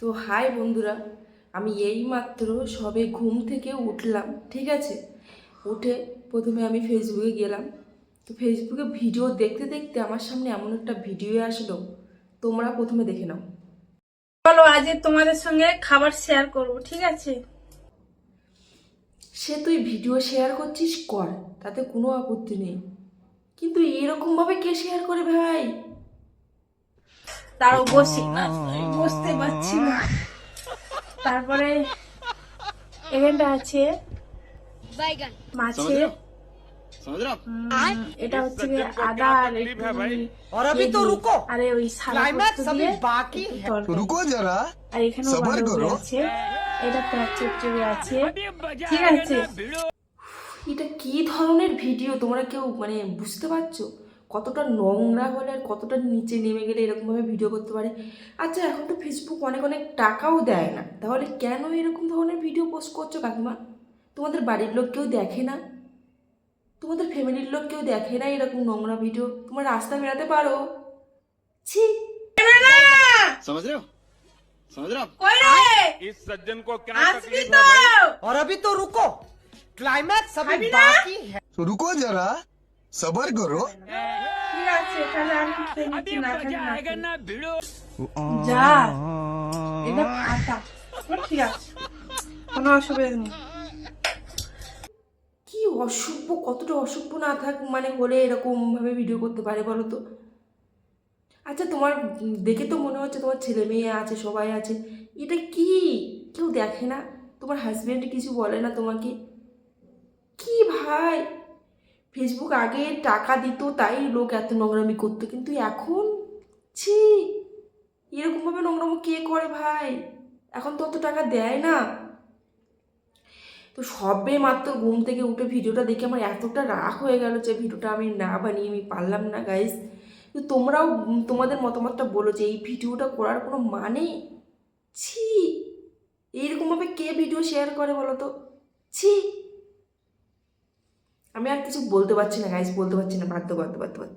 তো হাই বন্ধুরা, আমি এইমাত্র সবে ঘুম থেকে উঠলাম, ঠিক আছে। উঠে প্রথমে আমি ফেসবুকে গেলাম। তো ফেসবুকে ভিডিও দেখতে দেখতে আমার সামনে এমন একটা ভিডিও আসলো, তোমরা প্রথমে দেখে নাও। বলো, আজ তোমাদের সঙ্গে খাবার শেয়ার করব, ঠিক আছে? সে তুই ভিডিও শেয়ার করছিস কর, তাতে কোনো আপত্তি নেই, কিন্তু এরকমভাবে কে শেয়ার করে ভাই? তারও বসি না, বসতে পারছি না। তারপরে এখানটা আছে মাছে, এটা হচ্ছে গিয়ে আদা আর একটু আরে ওই সাদা পোস্ত দিয়ে একটু তরকারি। আর এখানেও বাঁধাকপি আছে, এটা পেঁয়াজ চচ্চড়ি আছে, ঠিক আছে। এটা কি ধরনের ভিডিও তোমরা কেউ মানে বুঝতে পারছো? কতটা নোংরা হলে আর কতটা নিচে নেমে গেলে এরকমভাবে ভিডিও করতে পারে? আচ্ছা, এখন তো ফেসবুক অনেক অনেক টাকাও দেয় না, তাহলে কেন এরকম ধরনের ভিডিও পোস্ট করছো কাকিমা? তোমাদের বাড়ির লোক কেউ দেখে না? তোমাদের ফ্যামিলির লোক কেউ দেখে না এরকম নোংরা ভিডিও? তোমার রাস্তা বেরাতে পারো? ছি। समझ रहे हो समझ रहे हो आप? इस सज्जन को क्या तकलीफ है भाई? और अभी तो रुको, क्लाइमैक्स अभी बाकी है। तो रुको जरा, सबर करो। ঠিক আছে, তাহলে আমি খেয়ে নিচ্ছি, না খাই না आएगा খাই। ना भिड़ो যা, এটা আটা, ঠিক আছে, কোনো অসুবিধা নেই। কি অসভ্য, কতটা অসভ্য না থাক মানে হলে এরকমভাবে ভিডিও করতে পারে বলো তো? আচ্ছা, তোমার দেখে তো মনে হচ্ছে তোমার ছেলে মেয়ে আছে, সবাই আছে, এটা কি কেউ দেখে না? তোমার হাজব্যান্ড কিছু বলে না তোমাকে? কি ভাই, ফেসবুক আগে টাকা দিত তাই লোক এত নোংরামি করতো, কিন্তু এখন ছি, এরকমভাবে নোংরামি কে করে ভাই? এখন তো অত টাকা দেয় না। তো সবে মাত্র ঘুম থেকে উঠে ভিডিওটা দেখে আমার এতটা রাগ হয়ে গেল যে ভিডিওটা আমি না বানিয়ে আমি পারলাম না গাইস। তো তোমরাও তোমাদের মতামতটা বলো যে এই ভিডিওটা করার কোনো মানে? ছি, এইরকমভাবে কে ভিডিও শেয়ার করে বলো তো? ছি, আমি আর কিছু বলতে পারছি না গাইস, বলতে পারছি না, বাধ্য বাধ্য বাধ্য বাধ্য